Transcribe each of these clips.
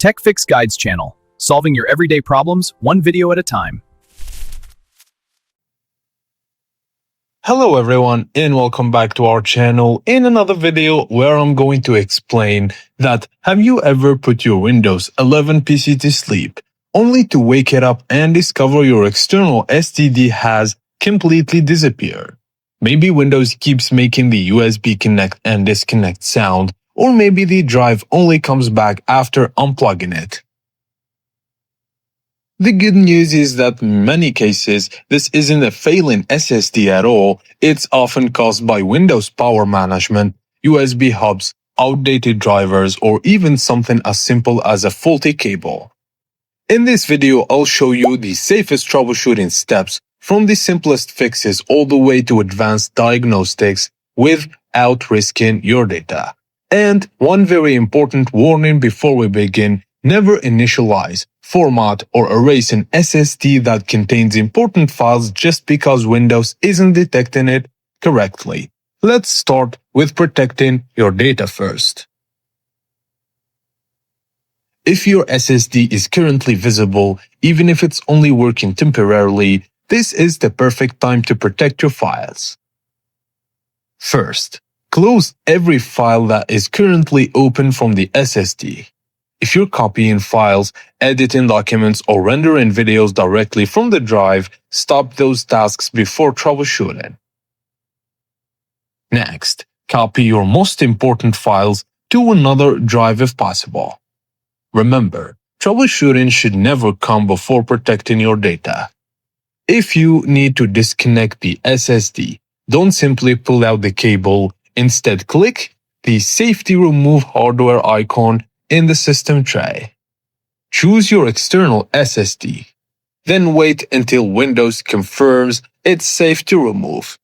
Tech Fix Guides channel, solving your everyday problems one video at a time. Hello everyone and welcome back to our channel in another video where I'm going to explain that have you ever put your Windows 11 PC to sleep only to wake it up and discover your external SSD has completely disappeared? Maybe Windows keeps making the USB connect and disconnect sound, or maybe the drive only comes back after unplugging it. The good news is that in many cases, this isn't a failing SSD at all. It's often caused by Windows power management, USB hubs, outdated drivers, or even something as simple as a faulty cable. In this video, I'll show you the safest troubleshooting steps from the simplest fixes all the way to advanced diagnostics without risking your data. And one very important warning before we begin, never initialize, format, or erase an SSD that contains important files just because Windows isn't detecting it correctly. Let's start with protecting your data first. If your SSD is currently visible, even if it's only working temporarily, this is the perfect time to protect your files. First, close every file that is currently open from the SSD. If you're copying files, editing documents, or rendering videos directly from the drive, stop those tasks before troubleshooting. Next, copy your most important files to another drive if possible. Remember, troubleshooting should never come before protecting your data. If you need to disconnect the SSD, don't simply pull out the cable. Instead, click the Safety Remove Hardware icon in the system tray. Choose your external SSD. Then wait until Windows confirms it's safe to remove.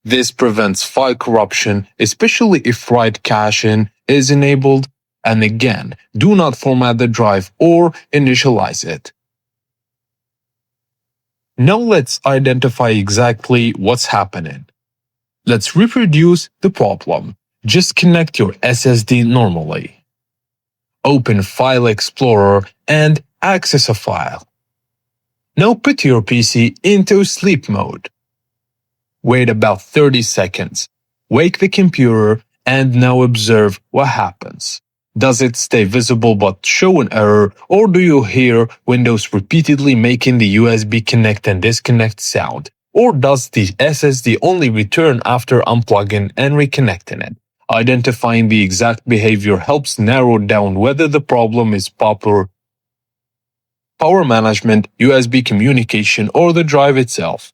This prevents file corruption, especially if write caching is enabled. And again, do not format the drive or initialize it. Now let's identify exactly what's happening. Let's reproduce the problem. Just connect your SSD normally. Open File Explorer and access a file. Now put your PC into sleep mode. Wait about 30 seconds. Wake the computer and now observe what happens. Does it stay visible but show an error, or do you hear Windows repeatedly making the USB connect and disconnect sound? Or does the SSD only return after unplugging and reconnecting it? Identifying the exact behavior helps narrow down whether the problem is power management, USB communication, or the drive itself.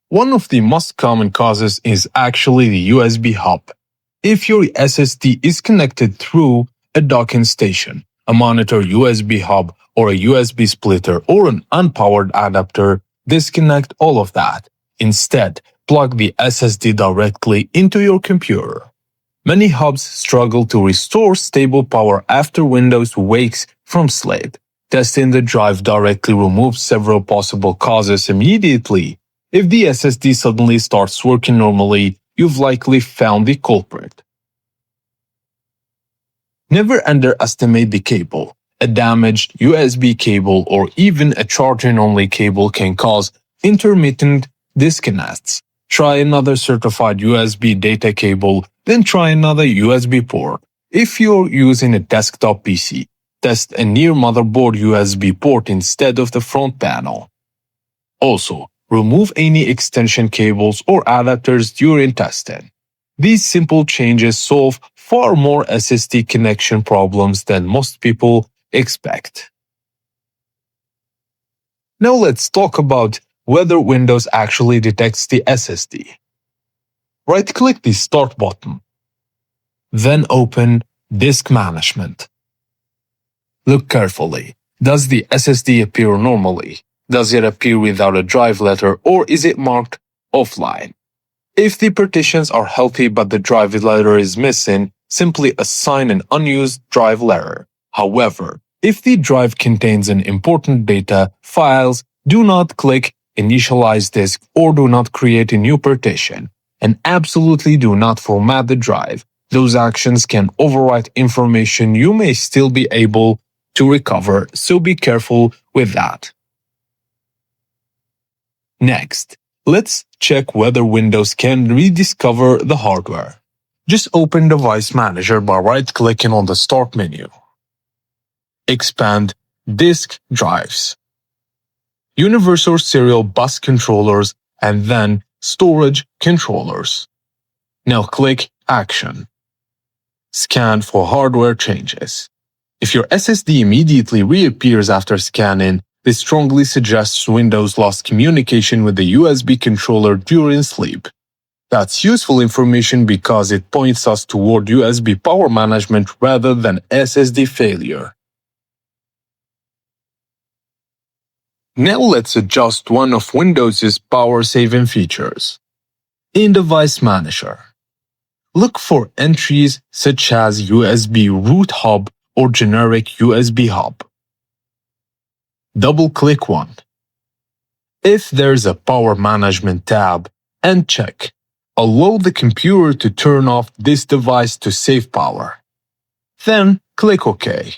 One of the most common causes is actually the USB hub. If your SSD is connected through a docking station, a monitor USB hub, or a USB splitter, or an unpowered adapter, disconnect all of that. Instead, plug the SSD directly into your computer. Many hubs struggle to restore stable power after Windows wakes from sleep. Testing the drive directly removes several possible causes immediately. If the SSD suddenly starts working normally, you've likely found the culprit. Never underestimate the cable. A damaged USB cable or even a charging-only cable can cause intermittent disconnects. Try another certified USB data cable, then try another USB port. If you're using a desktop PC, test a near motherboard USB port instead of the front panel. Also, remove any extension cables or adapters during testing. These simple changes solve far more SSD connection problems than most people expect. Now let's talk about whether Windows actually detects the SSD. Right-click the Start button. Then open Disk Management. Look carefully. Does the SSD appear normally? Does it appear without a drive letter, or is it marked offline? If the partitions are healthy but the drive letter is missing, simply assign an unused drive letter. However, if the drive contains an important data, files, do not click Initialize Disk or do not create a new partition. And absolutely do not format the drive. Those actions can overwrite information you may still be able to recover, so be careful with that. Next, let's check whether Windows can rediscover the hardware. Just open Device Manager by right-clicking on the Start menu. Expand Disk Drives, Universal Serial Bus Controllers, and then Storage Controllers. Now click Action. Scan for hardware changes. If your SSD immediately reappears after scanning, this strongly suggests Windows lost communication with the USB controller during sleep. That's useful information because it points us toward USB power management rather than SSD failure. Now let's adjust one of Windows's power-saving features. In Device Manager, look for entries such as USB root hub or generic USB hub. Double-click one. If there's a Power Management tab, and check Allow the computer to turn off this device to save power. Then click OK.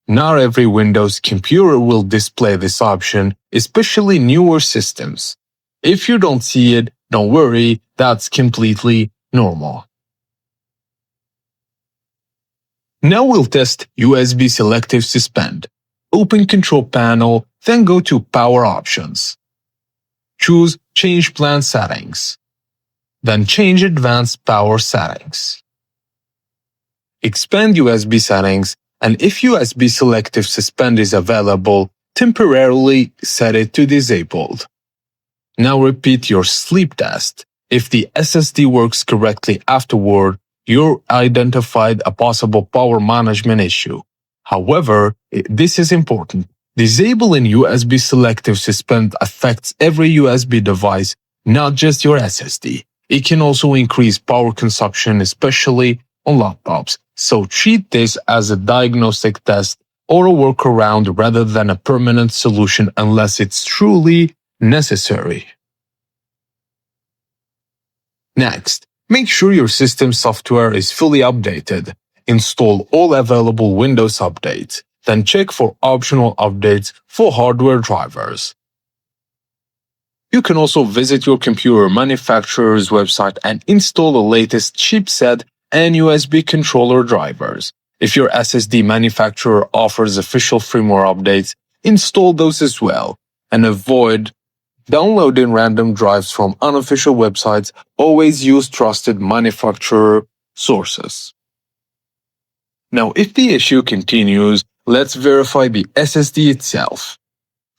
Not every Windows computer will display this option, especially newer systems. If you don't see it, don't worry, that's completely normal. Now we'll test USB Selective Suspend. Open Control Panel, then go to Power Options. Choose Change Plan Settings. Then change Advanced Power Settings. Expand USB settings, and if USB Selective Suspend is available, temporarily set it to Disabled. Now repeat your sleep test. If the SSD works correctly afterward, you identified a possible power management issue. However, this is important. Disabling USB Selective Suspend affects every USB device, not just your SSD. It can also increase power consumption, especially on laptops. So treat this as a diagnostic test or a workaround rather than a permanent solution unless it's truly necessary. Next, make sure your system software is fully updated. Install all available Windows updates, then check for optional updates for hardware drivers. You can also visit your computer manufacturer's website and install the latest chipset and USB controller drivers. If your SSD manufacturer offers official firmware updates, install those as well, and avoid downloading random drives from unofficial websites. Always use trusted manufacturer sources. Now, if the issue continues, let's verify the SSD itself.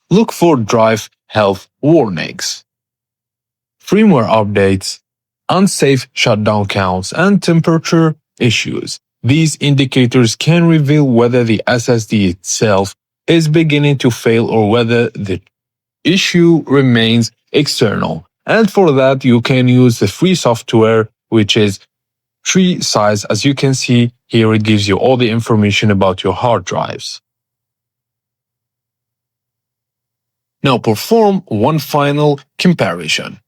Look for drive health warnings, firmware updates, unsafe shutdown counts, and temperature issues. These indicators can reveal whether the SSD itself is beginning to fail or whether the issue remains external. And for that, you can use the free software, which is tree size. As you can see here, it gives you all the information about your hard drives. Now perform one final comparison.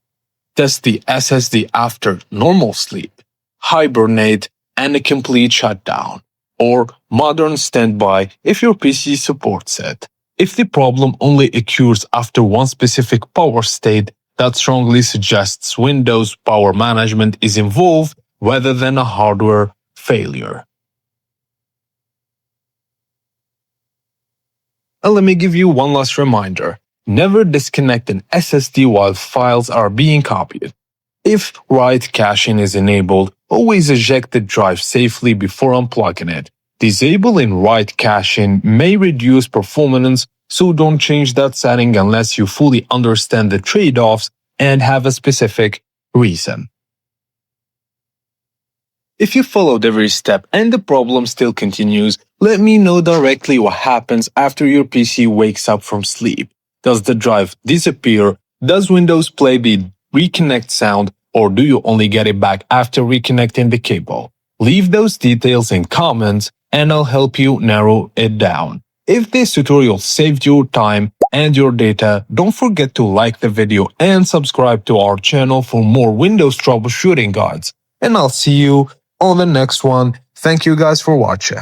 Test the SSD after normal sleep, Hibernate, and a complete shutdown, or modern standby if your PC supports it. If the problem only occurs after one specific power state, that strongly suggests Windows power management is involved rather than a hardware failure. And let me give you one last reminder. Never disconnect an SSD while files are being copied. If write caching is enabled, always eject the drive safely before unplugging it. Disabling write caching may reduce performance, so don't change that setting unless you fully understand the trade-offs and have a specific reason. If you followed every step and the problem still continues, let me know directly what happens after your PC wakes up from sleep. Does the drive disappear? Does Windows play the reconnect sound, or do you only get it back after reconnecting the cable? Leave those details in comments and I'll help you narrow it down. If this tutorial saved your time and your data, don't forget to like the video and subscribe to our channel for more Windows troubleshooting guides. And I'll see you on the next one. Thank you guys for watching.